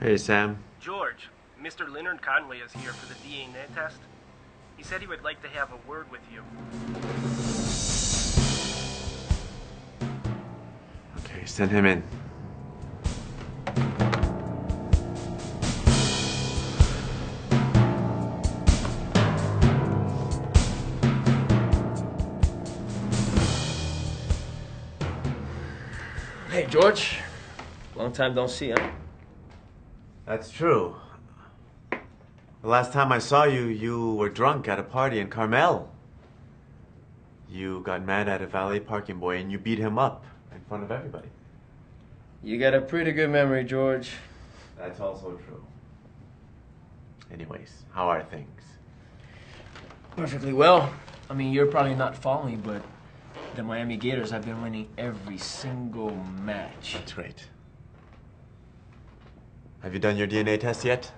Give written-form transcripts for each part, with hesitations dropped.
Hey, Sam. George, Mr. Leonard Conway is here for the DNA test. He said he would like to have a word with you. Okay, send him in. Hey, George. Long time don't see, huh? That's true. The last time I saw you, you were drunk at a party in Carmel. You got mad at a valet parking boy and you beat him up in front of everybody. You got a pretty good memory, George. That's also true. Anyways, how are things? Perfectly well. I mean, you're probably not following, but the Miami Gators have been winning every single match. That's great. Have you done your DNA test yet?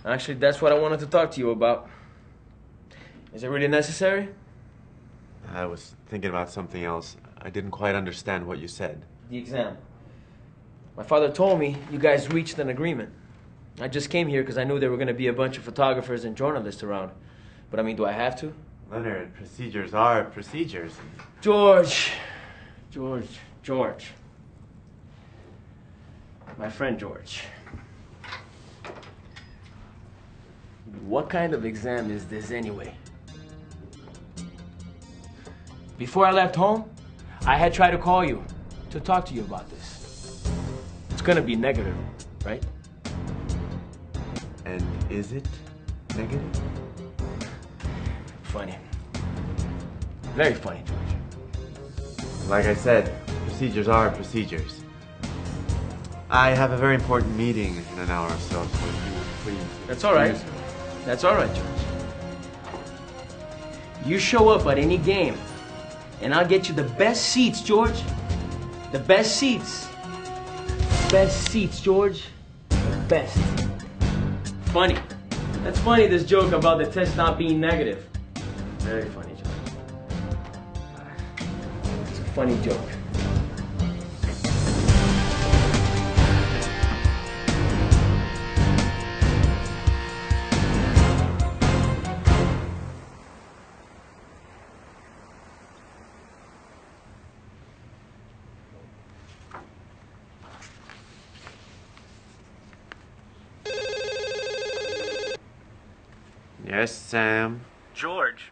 Actually, that's what I wanted to talk to you about. Is it really necessary? I was thinking about something else. I didn't quite understand what you said. The exam. My father told me you guys reached an agreement. I just came here because I knew there were going to be a bunch of photographers and journalists around. But I mean, do I have to? Leonard, procedures are procedures. George. My friend George. What kind of exam is this anyway? Before I left home, I had tried to call you to talk to you about this. It's gonna be negative, right? And is it negative? Funny. Very funny, George. Like I said, procedures are procedures. I have a very important meeting in an hour or so if you please. That's all right. That's all right, George. You show up at any game, and I'll get you the best seats, George. The best seats. Best seats, George. The best. Funny. That's funny, this joke about the test not being negative. Very funny, George. It's a funny joke. Yes, Sam. George,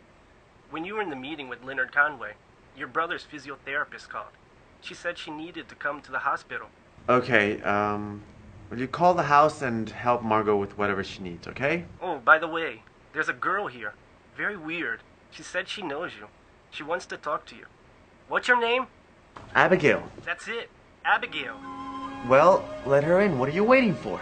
when you were in the meeting with Leonard Conway, your brother's physiotherapist called. She said she needed to come to the hospital. Okay, will you call the house and help Margot with whatever she needs, okay? Oh, by the way, there's a girl here. Very weird. She said she knows you. She wants to talk to you. What's your name? Abigail. That's it. Abigail. Well, let her in. What are you waiting for?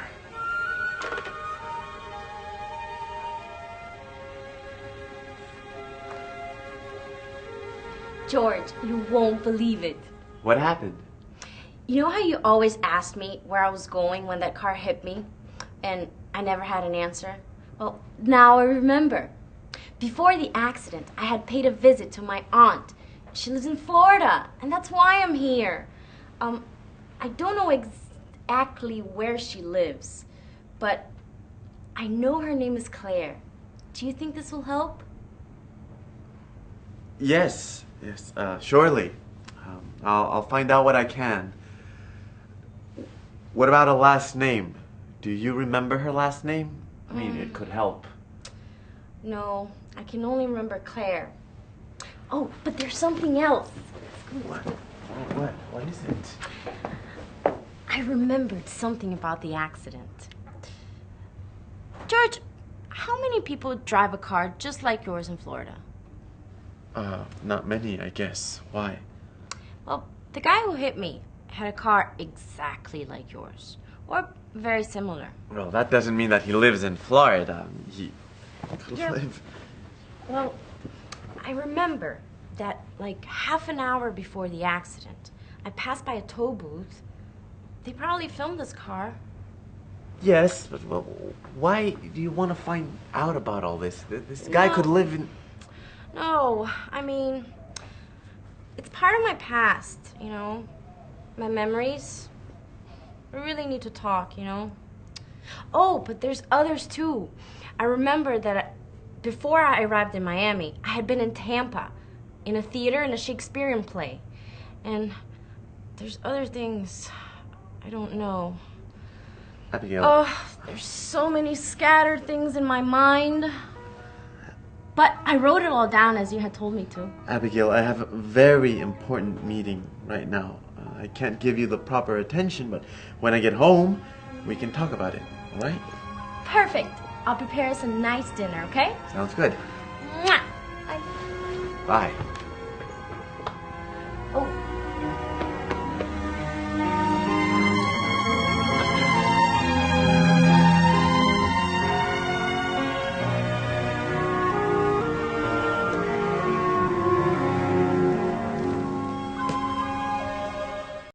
George, you won't believe it. What happened? You know how you always asked me where I was going when that car hit me? And I never had an answer? Well, now I remember. Before the accident, I had paid a visit to my aunt. She lives in Florida, and that's why I'm here. I don't know exactly where she lives, but I know her name is Claire. Do you think this will help? Yes, surely. I'll find out what I can. What about a last name? Do you remember her last name? I mean, it could help. No, I can only remember Claire. Oh, but there's something else. What? What is it? I remembered something about the accident. George, how many people drive a car just like yours in Florida? Not many, I guess. Why? Well, the guy who hit me had a car exactly like yours, or very similar. Well, that doesn't mean that he lives in Florida. He could Yeah. live... Well, I remember that like half an hour before the accident, I passed by a tow booth. They probably filmed this car. Yes, but well, why do you want to find out about all this? This guy could live in... No, I mean, it's part of my past, you know, my memories. We really need to talk, you know? Oh, but there's others too. I remember that before I arrived in Miami, I had been in Tampa, in a theater in a Shakespearean play. And there's other things I don't know. Abigail. Oh, there's so many scattered things in my mind. But I wrote it all down as you had told me to. Abigail, I have a very important meeting right now. I can't give you the proper attention, but when I get home, we can talk about it, all right? Perfect. I'll prepare us a nice dinner, okay? Sounds good. Mwah. Bye. Bye. Oh.